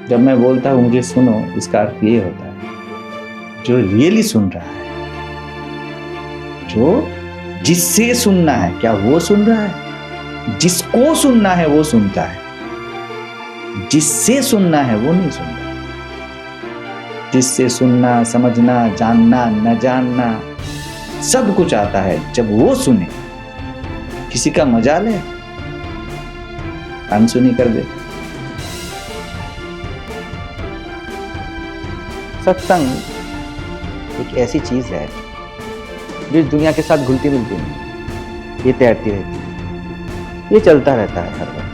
जब मैं बोलता हूँ मुझे सुनो, इसका अर्थ ये होता है जो रियली सुन रहा है, जो जिससे सुनना है, क्या वो सुन रहा है? जिसको सुनना है वो सुनता है, जिससे सुनना है वो नहीं सुनता। जिससे सुनना, समझना, जानना, न जानना सब कुछ आता है जब वो सुने। किसी का मजाल है अनसुनी कर दे। सत्संग एक ऐसी चीज है जो इस दुनिया के साथ घुलती मिलती नहीं, ये तैरती रहती है, ये चलता रहता है हर वक्त।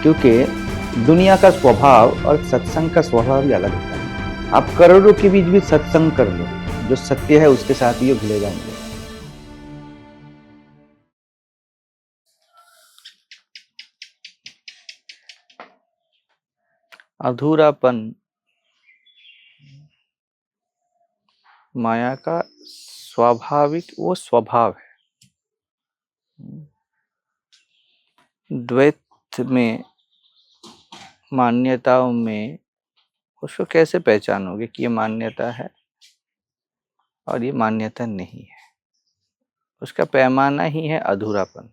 क्योंकि दुनिया का स्वभाव और सत्संग का स्वभाव भी अलग होता है। आप करोड़ों के बीच भी सत्संग कर लो, जो सत्य है उसके साथ ही ये घुले जाएंगे। अधूरापन माया का स्वाभाविक वो स्वभाव है। द्वैत में, मान्यताओं में उसको कैसे पहचानोगे कि ये मान्यता है और ये मान्यता नहीं है? उसका पैमाना ही है अधूरापन।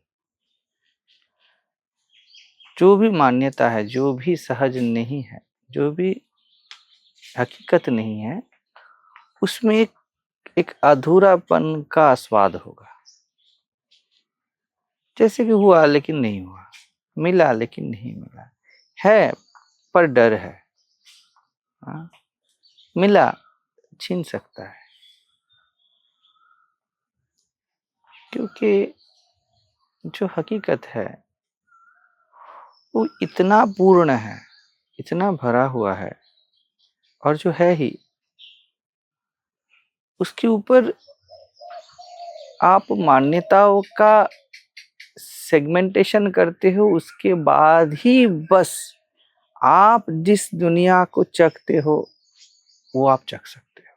जो भी मान्यता है, जो भी सहज नहीं है, जो भी हकीकत नहीं है, उसमें एक अधूरापन का स्वाद होगा। जैसे कि हुआ लेकिन नहीं हुआ, मिला लेकिन नहीं मिला, है पर डर है, हाँ? मिला छीन सकता है, क्योंकि जो हकीकत है वो इतना पूर्ण है, इतना भरा हुआ है, और जो है ही उसके ऊपर आप मान्यताओं का सेगमेंटेशन करते हो। उसके बाद ही बस आप जिस दुनिया को चखते हो वो आप चख सकते हो।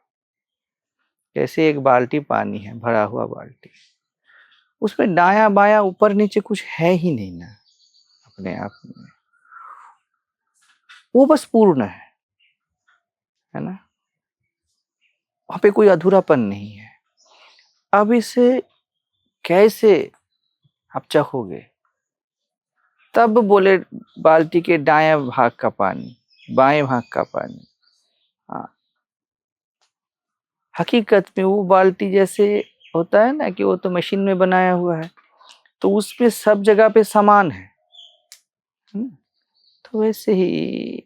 जैसे एक बाल्टी पानी है, भरा हुआ बाल्टी, उसमें दाया बाया ऊपर नीचे कुछ है ही नहीं ना अपने आप में, वो बस पूर्ण है ना, वहां पे कोई अधूरापन नहीं है। अब इसे कैसे आप चखोगे? तब बोले बाल्टी के दाएं भाग का पानी, बाएं भाग का पानी। हाँ, हकीकत में वो बाल्टी जैसे होता है ना कि वो तो मशीन में बनाया हुआ है, तो उसमें सब जगह पे समान है। तो वैसे ही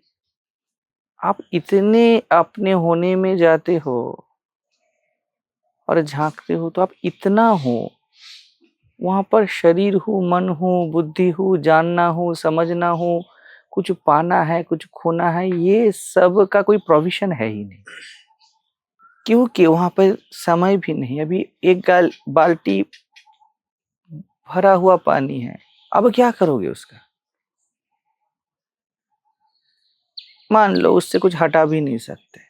आप इतने अपने होने में जाते हो और झांकते हो, तो आप इतना हो, वहां पर शरीर हो, मन हो, बुद्धि हो, जानना हो, समझना हो, कुछ पाना है, कुछ खोना है, ये सब का कोई प्रोविजन है ही नहीं। क्योंकि वहां पर समय भी नहीं। अभी एक बाल्टी भरा हुआ पानी है, अब क्या करोगे उसका? मान लो उससे कुछ हटा भी नहीं सकते,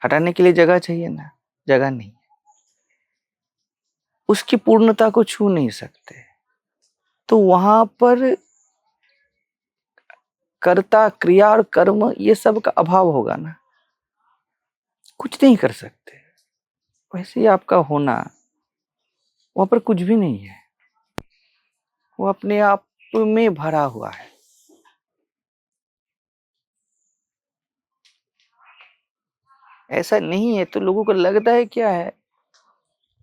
हटाने के लिए जगह चाहिए ना, जगह नहीं, उसकी पूर्णता को छू नहीं सकते, तो वहां पर कर्ता, क्रिया और कर्म ये सब का अभाव होगा ना, कुछ नहीं कर सकते। वैसे ही आपका होना, वहां पर कुछ भी नहीं है, वो अपने आप में भरा हुआ है। ऐसा नहीं है तो लोगों को लगता है क्या है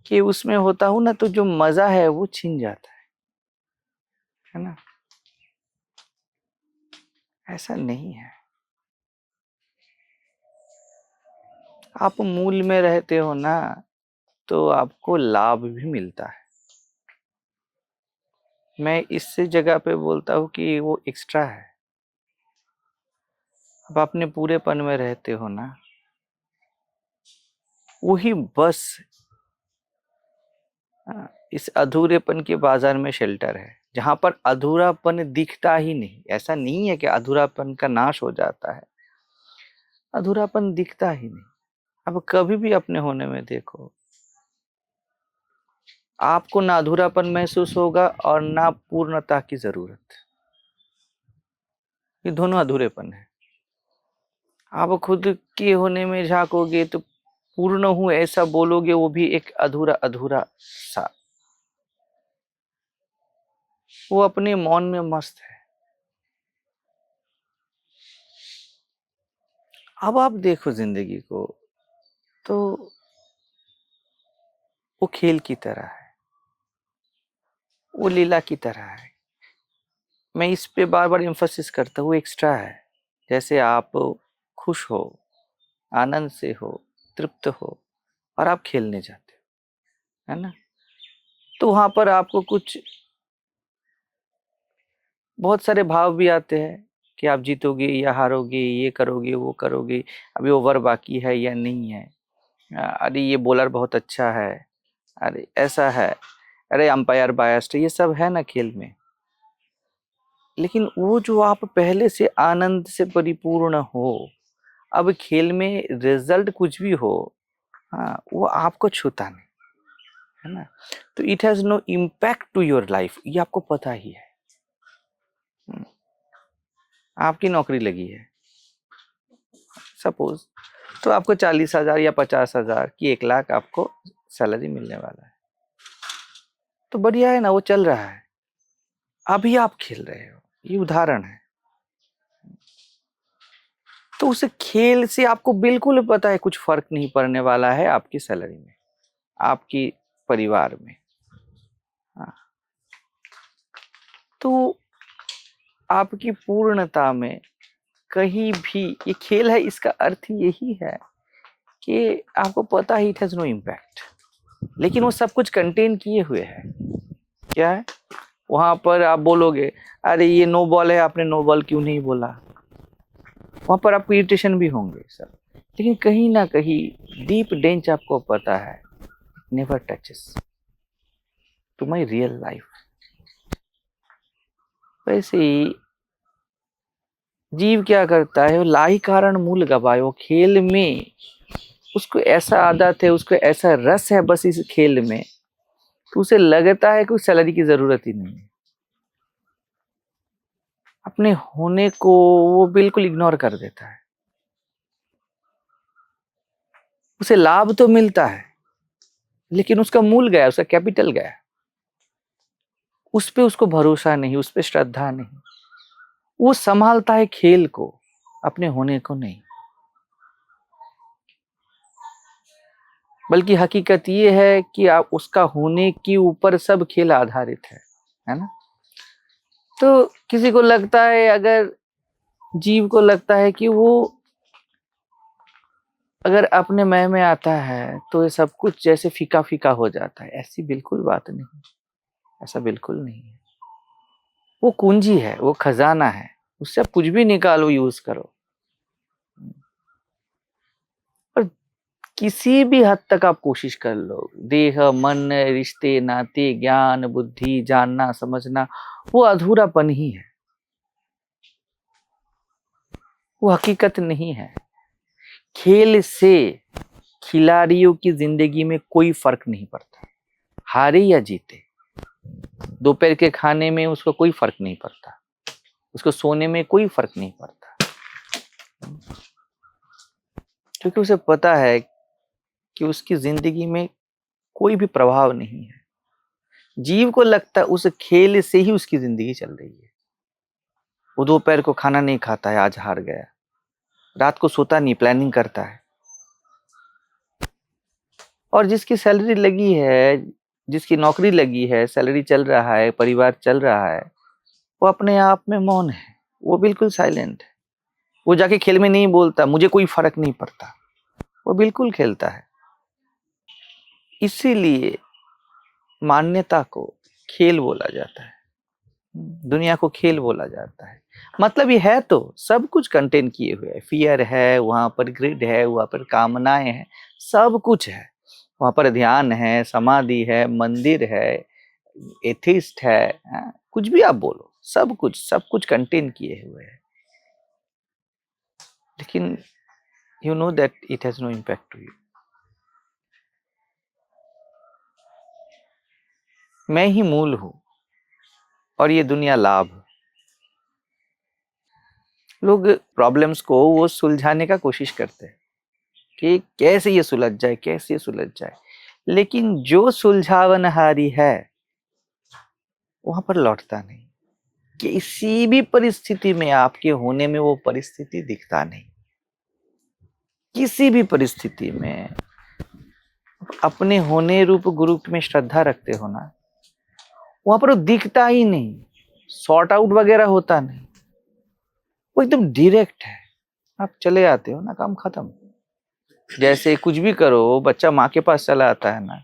कि उसमें होता हूं ना तो जो मजा है वो छीन जाता है ना। ऐसा नहीं है। आप मूल में रहते हो ना तो आपको लाभ भी मिलता है। मैं इस जगह पे बोलता हूँ कि वो एक्स्ट्रा है। अब अपने पूरेपन में रहते हो ना, वही बस इस अधूरेपन के बाजार में शेल्टर है, जहां पर अधूरापन दिखता ही नहीं। ऐसा नहीं है कि अधूरापन का नाश हो जाता है, अधूरापन दिखता ही नहीं। अब कभी भी अपने होने में देखो, आपको ना अधूरापन महसूस होगा और ना पूर्णता की जरूरत। ये दोनों अधूरेपन है। आप खुद के होने में झांकोगे तो पूर्ण हूं ऐसा बोलोगे, वो भी एक अधूरा अधूरा सा। वो अपने मौन में मस्त है। अब आप देखो जिंदगी को तो वो खेल की तरह है, वो लीला की तरह है। मैं इस पे बार बार एम्फोसिस करता हूँ, एक्स्ट्रा है। जैसे आप खुश हो, आनंद से हो, तृप्त हो और आप खेलने जाते हो, है ना, तो वहां पर आपको कुछ बहुत सारे भाव भी आते हैं कि आप जीतोगे या हारोगे, ये करोगे वो करोगे, अभी ओवर बाकी है या नहीं है, अरे ये बॉलर बहुत अच्छा है, अरे ऐसा है, अरे अंपायर बायस्ड, ये सब है ना खेल में। लेकिन वो जो आप पहले से आनंद से परिपूर्ण हो, अब खेल में रिजल्ट कुछ भी हो, हाँ, वो आपको छूता नहीं, है ना। तो it has no impact to your life, ये आपको पता ही है। आपकी नौकरी लगी है सपोज, तो आपको 40,000 या 50,000 की 1 लाख आपको सैलरी मिलने वाला है, तो बढ़िया है ना, वो चल रहा है, अभी आप खेल रहे हो, ये उदाहरण है। तो उस खेल से आपको बिल्कुल पता है कुछ फर्क नहीं पड़ने वाला है आपकी सैलरी में, आपकी परिवार में। हाँ। तो आपकी पूर्णता में कहीं भी ये खेल है, इसका अर्थ यही है कि आपको पता ही इट हैज नो इम्पैक्ट, लेकिन वो सब कुछ कंटेन किए हुए है। क्या है वहां पर? आप बोलोगे अरे ये नो बॉल है, आपने नो बॉल क्यों नहीं बोला, वहां पर आपको इरिटेशन भी होंगे सब, लेकिन कहीं ना कहीं डीप डेंच आपको पता है never touches to my real life. वैसे ही जीव क्या करता है, लाई कारण मूल गवायो, खेल में उसको ऐसा आदत है, उसको ऐसा रस है बस इस खेल में, तो उसे लगता है कि सैलरी की जरूरत ही नहीं है, अपने होने को वो बिल्कुल इग्नोर कर देता है। उसे लाभ तो मिलता है लेकिन उसका मूल गया, उसका कैपिटल गया, उस पे उसको भरोसा नहीं, उस पे श्रद्धा नहीं, वो संभालता है खेल को, अपने होने को नहीं। बल्कि हकीकत ये है कि आप उसका होने के ऊपर सब खेल आधारित है ना। तो किसी को लगता है, अगर जीव को लगता है कि वो अगर अपने मय में आता है तो ये सब कुछ जैसे फीका फीका हो जाता है, ऐसी बिल्कुल बात नहीं, ऐसा बिल्कुल नहीं है। वो कुंजी है, वो खजाना है, उससे आप कुछ भी निकालो, यूज करो, और किसी भी हद तक आप कोशिश कर लो, देह मन रिश्ते नाते ज्ञान बुद्धि जानना समझना, वो अधूरापन ही है, वो हकीकत नहीं है। खेल से खिलाड़ियों की जिंदगी में कोई फर्क नहीं पड़ता, हारे या जीते, दोपहर के खाने में उसको कोई फर्क नहीं पड़ता, उसको सोने में कोई फर्क नहीं पड़ता, क्योंकि उसे पता है कि उसकी जिंदगी में कोई भी प्रभाव नहीं है। जीव को लगता है उस खेल से ही उसकी जिंदगी चल रही है। वो दोपहर को खाना नहीं खाता है, आज हार गया, रात को सोता नहीं, प्लानिंग करता है। और जिसकी सैलरी लगी है, जिसकी नौकरी लगी है, सैलरी चल रहा है, परिवार चल रहा है, वो अपने आप में मौन है, वो बिल्कुल साइलेंट है। वो जाके खेल में नहीं बोलता मुझे कोई फर्क नहीं पड़ता, वो बिल्कुल खेलता है। इसीलिए मान्यता को खेल बोला जाता है, दुनिया को खेल बोला जाता है। मतलब ये है तो सब कुछ कंटेन किए हुए है, फियर है, वहां पर ग्रिड है, वहां पर कामनाएं हैं, सब कुछ है, वहां पर ध्यान है, समाधि है, मंदिर है, एथिस्ट है, कुछ भी आप बोलो, सब कुछ कंटेन किए हुए है। लेकिन you know that it has no impact to you. मैं ही मूल हूं और ये दुनिया लाभ। लोग प्रॉब्लम्स को वो सुलझाने का कोशिश करते हैं कि कैसे ये सुलझ जाए, कैसे ये सुलझ जाए, लेकिन जो सुलझावनहारी है वहां पर लौटता नहीं। किसी भी परिस्थिति में आपके होने में वो परिस्थिति दिखता नहीं। किसी भी परिस्थिति में अपने होने रूप गुरु में श्रद्धा रखते हो ना, वहां पर वो दिखता ही नहीं, सॉर्ट आउट वगैरह होता नहीं, वो एकदम डायरेक्ट है। आप चले आते हो ना, काम खत्म। जैसे कुछ भी करो, बच्चा माँ के पास चला आता है ना,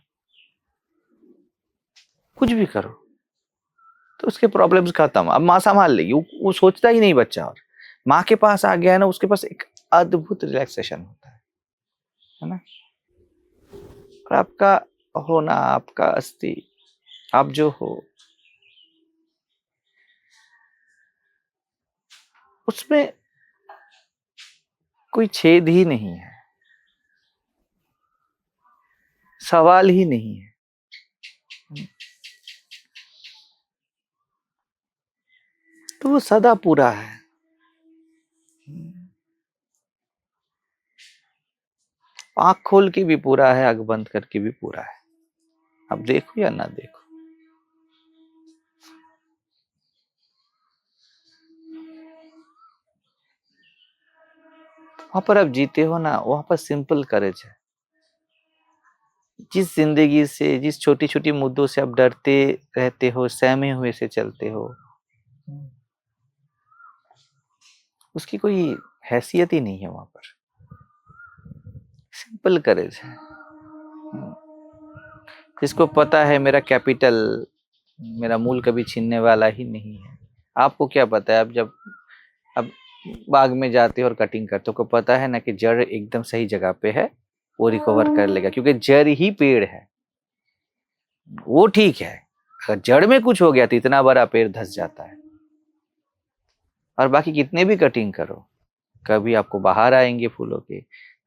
कुछ भी करो तो उसके प्रॉब्लम्स खत्म, अब माँ संभाल लेगी, वो सोचता ही नहीं बच्चा। और माँ के पास आ गया है ना, उसके पास एक अद्भुत रिलैक्सेशन होता है ना। और आपका होना, आपका अस्थि, आप जो हो, उसमें कोई छेद ही नहीं है, सवाल ही नहीं है। तो वो सदा पूरा है। आंख खोल के भी पूरा है, आंख बंद करके भी पूरा है। अब देखो या ना देखो। वहां पर आप जीते हो ना, वहां पर सिंपल करेज है। जिस जिंदगी से, जिस छोटी छोटी मुद्दों से आप डरते रहते हो, सहमे हुए से चलते हो, उसकी कोई हैसियत ही नहीं है वहां पर। सिंपल करेज है। जिसको पता है मेरा कैपिटल, मेरा मूल कभी छीनने वाला ही नहीं है। आपको क्या पता है, अब जब अब बाग में जाते हो और कटिंग करते हो, को पता है ना कि जड़ एकदम सही जगह पे है, वो रिकवर कर लेगा, क्योंकि जड़ ही पेड़ है, वो ठीक है। अगर जड़ में कुछ हो गया तो इतना बड़ा पेड़ धस जाता है। और बाकी कितने भी कटिंग करो, कभी आपको बाहर आएंगे फूलों के,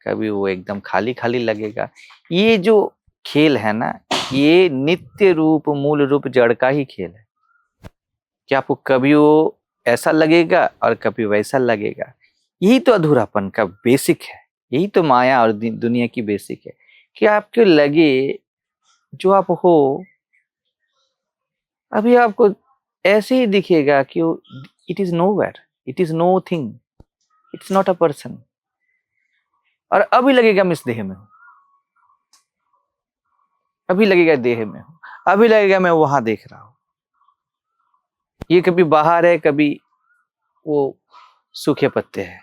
कभी वो एकदम खाली खाली लगेगा। ये जो खेल है ना, ये नित्य रूप मूल रूप जड़ का ही खेल है कि आपको कभी वो ऐसा लगेगा और कभी वैसा लगेगा। यही तो अधूरापन का बेसिक है, यही तो माया और दुनिया की बेसिक है कि आपको लगे जो आप हो अभी आपको ऐसे ही दिखेगा कि it is nowhere, it is know thing, it's not a person. और अभी लगेगा मैं इस देह में हूं, अभी लगेगा देह में हूं, अभी लगेगा मैं वहां देख रहा हूं। ये कभी बाहर है, कभी वो सूखे पत्ते हैं।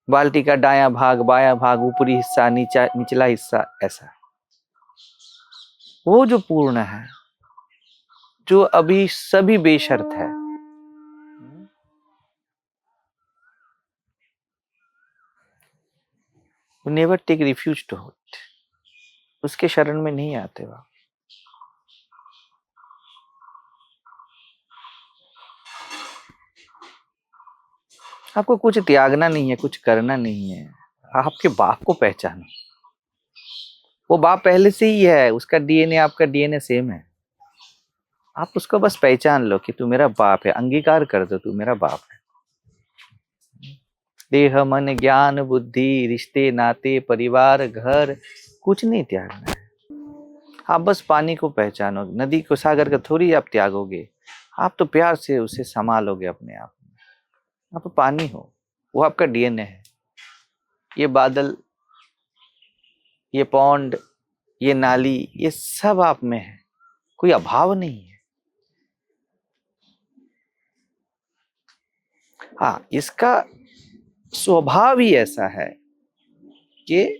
बाल्टी का दायां भाग, बायां भाग, ऊपरी हिस्सा, निचला हिस्सा, ऐसा। वो जो पूर्ण है, जो अभी सभी बेशर्त है, never take refuge to it. उसके शरण में नहीं आते वह। आपको कुछ त्यागना नहीं है, कुछ करना नहीं है। आपके बाप को पहचानो, वो बाप पहले से ही है, उसका डीएनए आपका डीएनए सेम है। आप उसको बस पहचान लो कि तू मेरा बाप है, अंगीकार कर दो तू मेरा बाप है। देह मन ज्ञान बुद्धि रिश्ते नाते परिवार घर कुछ नहीं त्यागना है। आप बस पानी को पहचानो, नदी को सागर का थोड़ी आप त्यागोगे, आप तो प्यार से उसे संभालोगे अपने आप में। आप पानी हो, वो आपका डीएनए है। ये बादल, ये पौंड, ये नाली, ये सब आप में है, कोई अभाव नहीं है। हाँ, इसका स्वभाव ही ऐसा है कि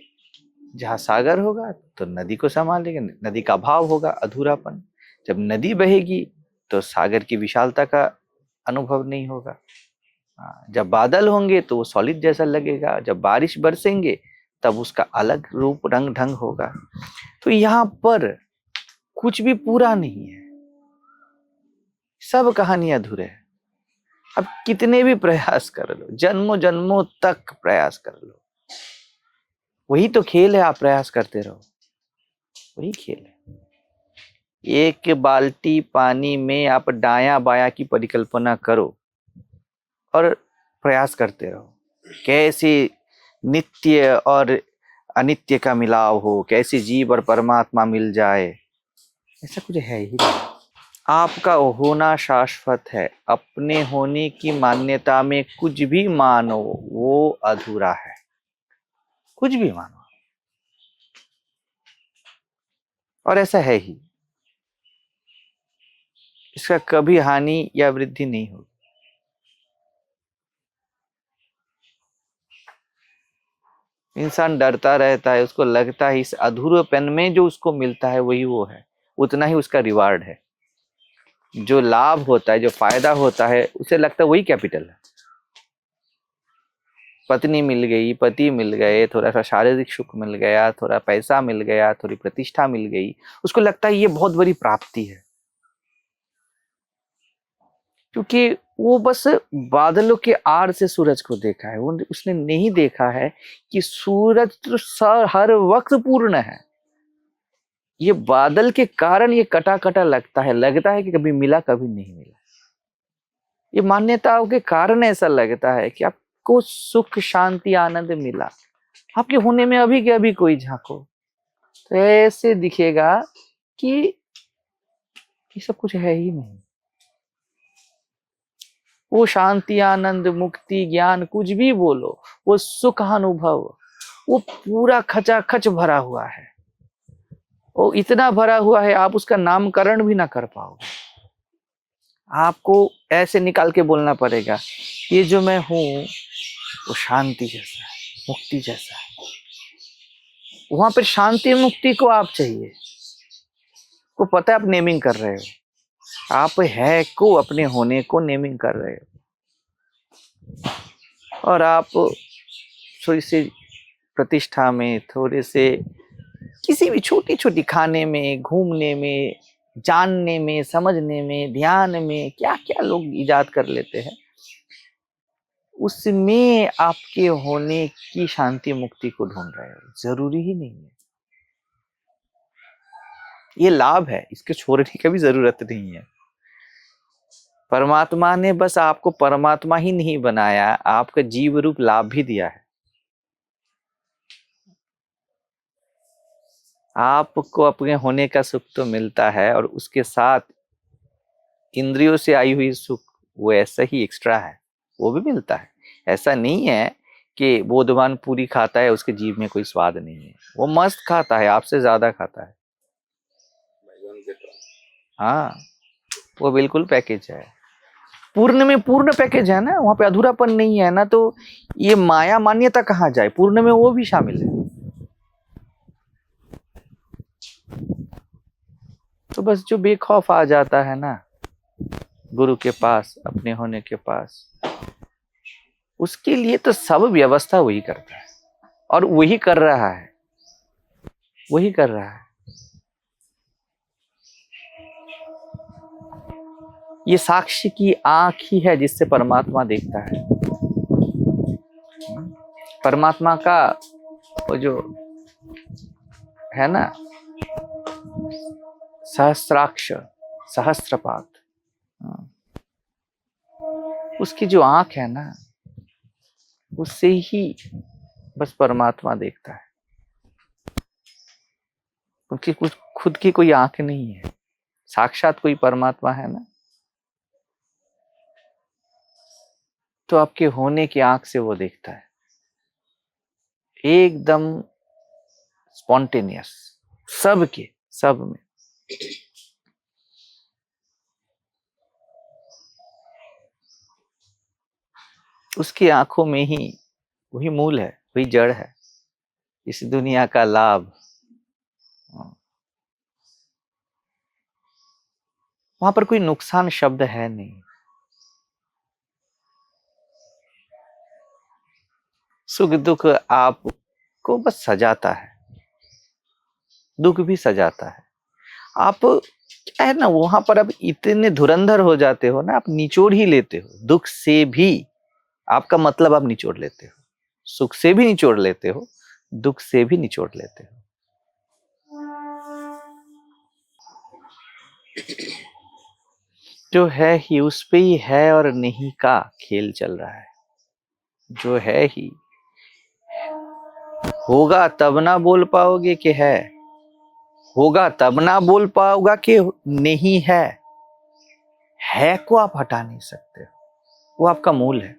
जहां सागर होगा तो नदी को संभालेगा, नदी का अभाव होगा, अधूरापन। जब नदी बहेगी तो सागर की विशालता का अनुभव नहीं होगा। जब बादल होंगे तो वो सॉलिड जैसा लगेगा, जब बारिश बरसेंगे तब उसका अलग रूप रंग ढंग होगा। तो यहाँ पर कुछ भी पूरा नहीं है, सब कहानी अधूरे है। अब कितने भी प्रयास कर लो, जन्मों जन्मों तक प्रयास कर लो, वही तो खेल है। आप प्रयास करते रहो, वही खेल है। एक बाल्टी पानी में आप दाया बाया की परिकल्पना करो, और प्रयास करते रहो, कैसे नित्य और अनित्य का मिलाव हो, कैसे जीव और परमात्मा मिल जाए, ऐसा कुछ है ही नहीं। आपका होना शाश्वत है, अपने होने की मान्यता में कुछ भी मानो वो अधूरा है, कुछ भी मानो, और ऐसा है ही। इसका कभी हानि या वृद्धि नहीं होगी। इंसान डरता रहता है, उसको लगता है इस अधूरेपन में जो उसको मिलता है वही वो है, उतना ही उसका रिवार्ड है। जो लाभ होता है, जो फायदा होता है, उसे लगता है वही कैपिटल है। पत्नी मिल गई, पति मिल गए, थोड़ा सा शारीरिक सुख मिल गया, थोड़ा पैसा मिल गया, थोड़ी प्रतिष्ठा मिल गई, उसको लगता है ये बहुत बड़ी प्राप्ति है। क्योंकि वो बस बादलों के आड़ से सूरज को देखा है, वो उसने नहीं देखा है कि सूरज तो हर वक्त पूर्ण है। ये बादल के कारण ये कटा कटा लगता है कि कभी मिला कभी नहीं मिला। ये मान्यताओं के कारण ऐसा लगता है कि आपको सुख शांति आनंद मिला, आपके होने में अभी के अभी कोई झांको तो ऐसे दिखेगा कि ये सब कुछ है ही नहीं। वो शांति आनंद मुक्ति ज्ञान कुछ भी बोलो, वो सुख अनुभव वो पूरा खचाखच भरा हुआ है, वो इतना भरा हुआ है आप उसका नामकरण भी ना कर पाओगे। आपको ऐसे निकाल के बोलना पड़ेगा, ये जो मैं हूं वो शांति जैसा है, मुक्ति जैसा है। वहां पर शांति मुक्ति को आप चाहिए, को पता है आप नेमिंग कर रहे हो, आप है को अपने होने को नेमिंग कर रहे हो, और आप थोड़ी सी प्रतिष्ठा में, थोड़े से किसी भी छोटी छोटी खाने में, घूमने में, जानने में, समझने में, ध्यान में, क्या क्या लोग इजाद कर लेते हैं, उसमें आपके होने की शांति मुक्ति को ढूंढ रहे हो। जरूरी ही नहीं है, ये लाभ है, इसके छोड़ने की भी जरूरत नहीं है। परमात्मा ने बस आपको परमात्मा ही नहीं बनाया, आपका जीव रूप लाभ भी दिया है। आपको अपने होने का सुख तो मिलता है, और उसके साथ इंद्रियों से आई हुई सुख वो ऐसा ही एक्स्ट्रा है, वो भी मिलता है। ऐसा नहीं है कि बोधवान पूरी खाता है उसके जीव में कोई स्वाद नहीं है, वो मस्त खाता है, आपसे ज्यादा खाता है। हाँ, वो बिल्कुल पैकेज है, पूर्ण में पूर्ण पैकेज है ना, वहां पे अधूरापन नहीं है ना, तो ये माया मान्यता कहाँ जाए, पूर्ण में वो भी शामिल है। तो बस जो बेखौफ आ जाता है ना गुरु के पास, अपने होने के पास, उसके लिए तो सब व्यवस्था वही करता है, और वही कर रहा है, वही कर रहा है। ये साक्षी की आंख ही है जिससे परमात्मा देखता है। परमात्मा का वो जो है ना सहस्राक्ष, सहस्त्रपात, उसकी जो आंख है ना, उससे ही बस परमात्मा देखता है। उनकी कुछ खुद की कोई आंख नहीं है, साक्षात कोई परमात्मा है ना, तो आपके होने की आंख से वो देखता है, एकदम स्पॉन्टेनियस, सबके सब में। उसकी आंखों में ही वही मूल है, वही जड़ है इस दुनिया का लाभ। वहां पर कोई नुकसान शब्द है नहीं। सुख दुख आपको बस सजाता है, दुख भी सजाता है। आप क्या है ना, वहां पर आप इतने धुरंधर हो जाते हो ना, आप निचोड़ ही लेते हो, दुख से भी आपका मतलब आप निचोड़ लेते हो, सुख से भी निचोड़ लेते हो, दुख से भी निचोड़ लेते हो। जो है ही उस पे ही है और नहीं का खेल चल रहा है। जो है ही होगा तब ना बोल पाओगे कि है, होगा तब ना बोल पाओगा कि नहीं है को आप हटा नहीं सकते, वो आपका मूल है।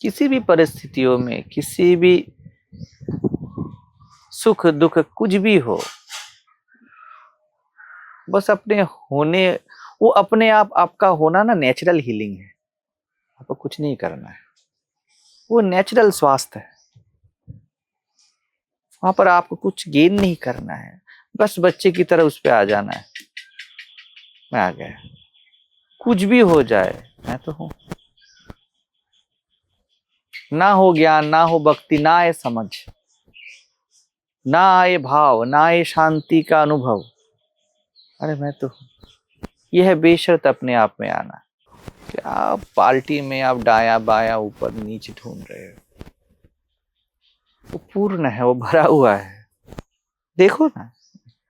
किसी भी परिस्थितियों में, किसी भी सुख दुख कुछ भी हो, बस अपने होने, वो अपने आप आपका होना ना नेचुरल हीलिंग है। आपको कुछ नहीं करना है, वो नेचुरल स्वास्थ्य है। वहां पर आपको कुछ गेन नहीं करना है, बस बच्चे की तरह उस पे आ जाना है। मैं आ गया, कुछ भी हो जाए मैं तो हूं। ना हो ज्ञान, ना हो भक्ति, ना आए समझ, ना आए भाव, ना आए शांति का अनुभव, अरे मैं तो हूं। यह है बेशर्त अपने आप में आना। क्या आप पार्टी में आप दाया बाया ऊपर नीचे ढूंढ रहे हो? वो पूर्ण है, वो भरा हुआ है। देखो ना,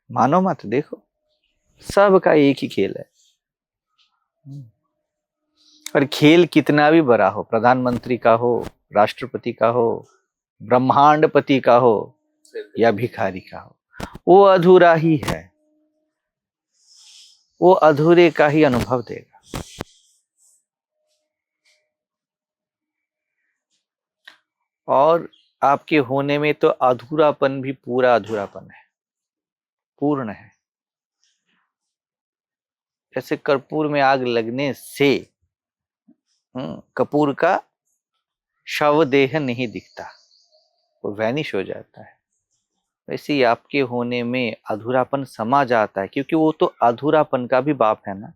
मानो मत, देखो सबका एक ही खेल है। और खेल कितना भी बड़ा हो, प्रधानमंत्री का हो, राष्ट्रपति का हो, ब्रह्मांडपति का हो या भिखारी का हो, वो अधूरा ही है। वो अधूरे का ही अनुभव देगा। और आपके होने में तो अधूरापन भी पूरा अधूरापन है, पूर्ण है। जैसे कर्पूर में आग लगने से कपूर का शव देह नहीं दिखता, वो वैनिश हो जाता है। वैसे ही आपके होने में अधूरापन समा जाता है, क्योंकि वो तो अधूरापन का भी बाप है ना।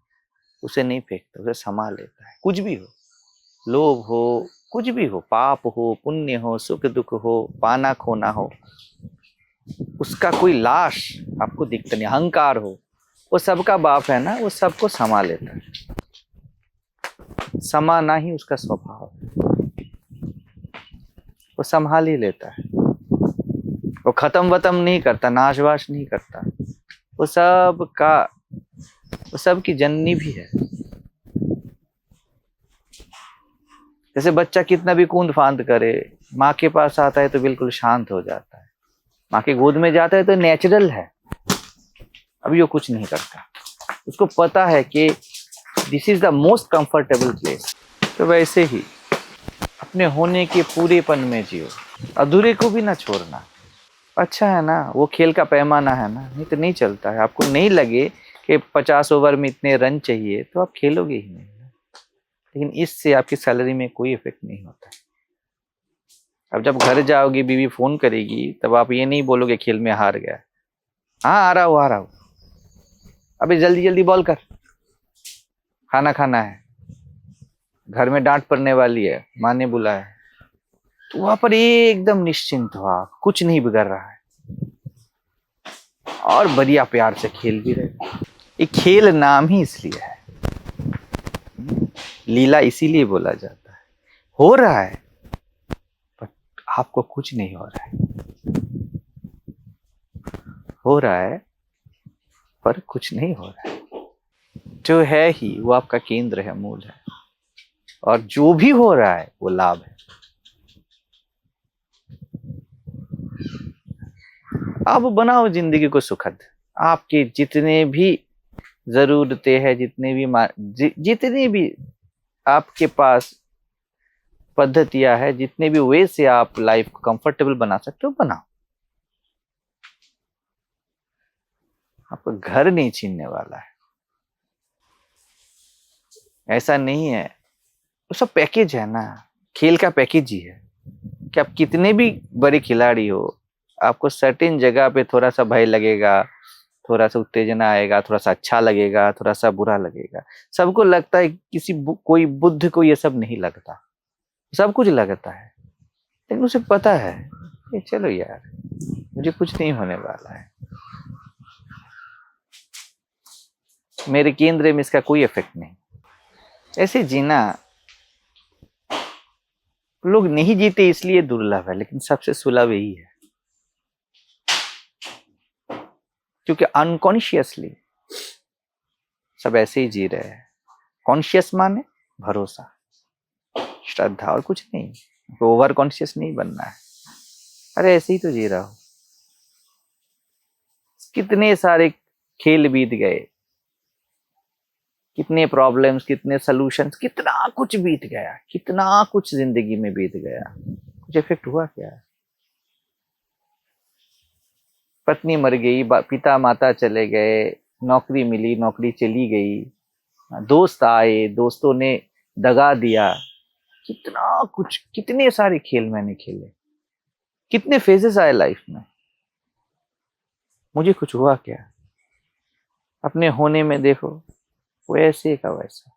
उसे नहीं फेंकता, उसे समा लेता है। कुछ भी हो, लोभ हो, कुछ भी हो, पाप हो, पुण्य हो, सुख दुख हो, पाना खोना हो, उसका कोई लाश आपको दिखता नहीं। अहंकार हो, वो सबका बाप है ना, वो सबको समा लेता है। समाना ही उसका स्वभाव है, वो संभाल ही लेता है। वो खत्म वतम नहीं करता, नाशवाश नहीं करता। वो सब की जननी भी है। जैसे बच्चा कितना भी कूद फांद करे, माँ के पास आता है तो बिल्कुल शांत हो जाता है। माँ के गोद में जाता है तो नेचुरल है, अभी वो कुछ नहीं करता। उसको पता है कि this is the most comfortable place. तो वैसे ही अपने होने के पूरेपन में जियो, अधूरे को भी ना छोड़ना। अच्छा है ना, वो खेल का पैमाना है ना, नहीं तो नहीं चलता है। आपको नहीं लगे कि 50 ओवर में इतने रन चाहिए तो आप खेलोगे ही नहीं। लेकिन इससे आपकी सैलरी में कोई इफेक्ट नहीं होता। अब जब घर जाओगे, बीवी फोन करेगी, तब आप ये नहीं बोलोगे खेल में हार गया। हाँ आ रहा हूँ, अभी जल्दी जल्दी बॉल कर, खाना खाना है, घर में डांट पड़ने वाली है, माँ ने बुलाया। तो वहां पर एकदम निश्चिंत हो आप, कुछ नहीं बिगड़ रहा है और बढ़िया प्यार से खेल भी रहे। ये खेल नाम ही इसलिए है, लीला इसीलिए बोला जाता है। हो रहा है पर आपको कुछ नहीं हो रहा है, हो रहा है पर कुछ नहीं हो रहा है। जो है ही वो आपका केंद्र है, मूल है। और जो भी हो रहा है वो लाभ है। अब बनाओ जिंदगी को सुखद। आपके जितने भी जरूरतें हैं, जितने भी आपके पास पद्धतियां है, जितने भी वे से आप लाइफ को कंफर्टेबल बना सकते हो, बनाओ। आपको घर नहीं छीनने वाला है, ऐसा नहीं है। वो सब पैकेज है ना, खेल का पैकेज ही है कि आप कितने भी बड़े खिलाड़ी हो, आपको सर्टेन जगह पे थोड़ा सा भय लगेगा, थोड़ा सा उत्तेजना आएगा, थोड़ा सा अच्छा लगेगा, थोड़ा सा बुरा लगेगा। सबको लगता है, कोई बुद्ध को ये सब नहीं लगता, सब कुछ लगता है। लेकिन उसे पता है कि चलो यार, मुझे कुछ नहीं होने वाला है, मेरे केंद्र में इसका कोई इफेक्ट नहीं। ऐसे जीना लोग नहीं जीते इसलिए दुर्लभ है, लेकिन सबसे सुलभ यही है। क्योंकि अनकॉन्शियसली सब ऐसे ही जी रहे हैं। कॉन्शियस माने भरोसा, श्रद्धा, और कुछ नहीं। ओवर कॉन्शियस नहीं बनना है। अरे ऐसे ही तो जी रहा हूं। कितने सारे खेल बीत गए, कितने प्रॉब्लम्स, कितने सॉल्यूशंस, कितना कुछ बीत गया, कितना कुछ जिंदगी में बीत गया, कुछ इफेक्ट हुआ क्या? पत्नी मर गई, पिता माता चले गए, नौकरी मिली, नौकरी चली गई, दोस्त आए, दोस्तों ने दगा दिया, कितना कुछ, कितने सारे खेल मैंने खेले, कितने फेजेस आए लाइफ में। मुझे कुछ हुआ क्या? अपने होने में देखो, वो ऐसे का वैसा।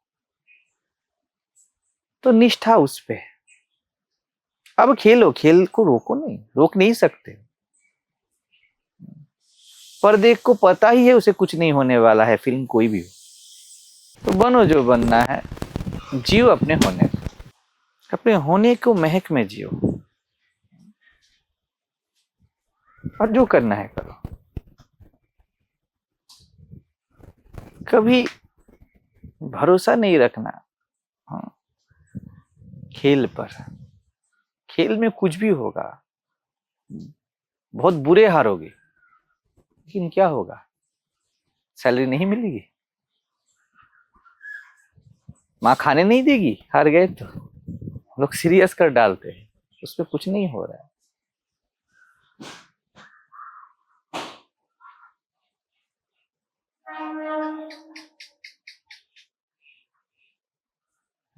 तो निष्ठा उस पे। अब खेलो, खेल को रोको नहीं, रोक नहीं सकते। पर देख को पता ही है उसे कुछ नहीं होने वाला है, फिल्म कोई भी हो। तो बनो जो बनना है, जियो अपने होने, अपने होने को महक में जियो, और जो करना है करो। कभी भरोसा नहीं रखना, हाँ, खेल पर। खेल में कुछ भी होगा, बहुत बुरे हारोगे, लेकिन क्या होगा? सैलरी नहीं मिलेगी, माँ खाने नहीं देगी, हार गए तो लोग सीरियस कर डालते हैं, उस पर कुछ नहीं हो रहा है।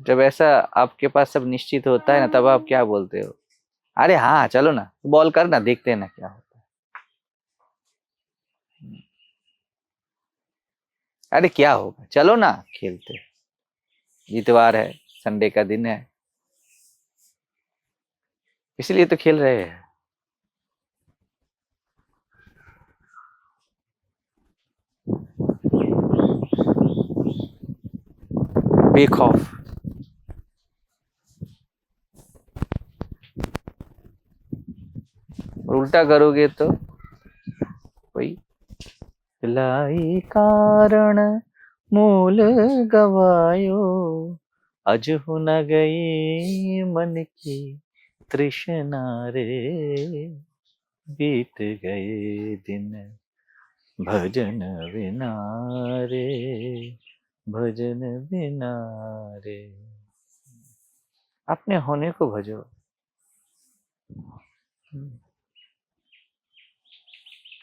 जब ऐसा आपके पास सब निश्चित होता है ना, तब आप क्या बोलते हो? अरे हाँ चलो ना, बॉल कर ना, देखते हैं ना क्या होता है। अरे क्या होगा, चलो ना खेलते, इतवार है, संडे का दिन है, इसलिए तो खेल रहे हैं। बेखौफ। और उल्टा करोगे तो वही, लाई कारण मूल गवायो, अजहु न गई मन की तृष्णा रे, बीत गए दिन भजन बिना रे, भजन बिना रे। अपने होने को भजो।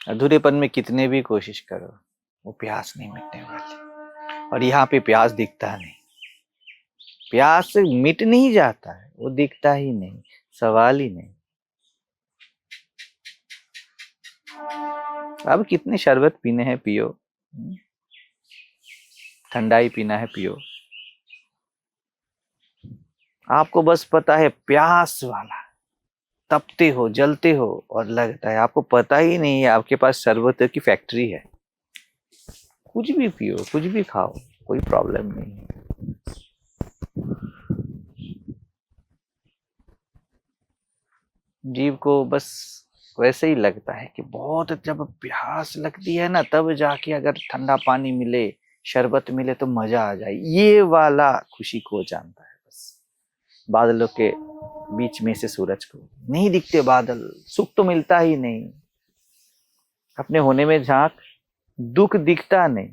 अधूरेपन में कितने भी कोशिश करो, वो प्यास नहीं मिटने वाली। और यहाँ पे प्यास दिखता नहीं, प्यास से मिट नहीं जाता है, वो दिखता ही नहीं, सवाल ही नहीं। अब कितने शरबत पीने हैं, पियो, ठंडाई पीना है, पियो। आपको बस पता है प्यास वाला, तपते हो, जलते हो, और लगता है आपको पता ही नहीं है आपके पास शरबत की फैक्ट्री है। कुछ भी पियो, कुछ भी खाओ, कोई प्रॉब्लम नहीं है। जीव को बस वैसे ही लगता है कि बहुत जब प्यास लगती है ना, तब जाके अगर ठंडा पानी मिले, शरबत मिले तो मजा आ जाए, ये वाला खुशी को जानता है बस। बादलों के बीच में से सूरज को नहीं दिखते बादल, सुख तो मिलता ही नहीं। अपने होने में झांक, दुख दिखता नहीं,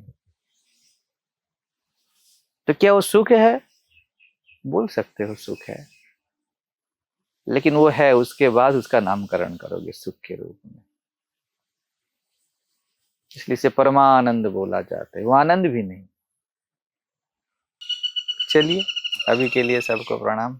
तो क्या वो सुख है? बोल सकते हो सुख है, लेकिन वो है, उसके बाद उसका नामकरण करोगे सुख के रूप में, इसलिए इसे परमानंद बोला जाता है। वो आनंद भी नहीं। चलिए, अभी के लिए सबको प्रणाम।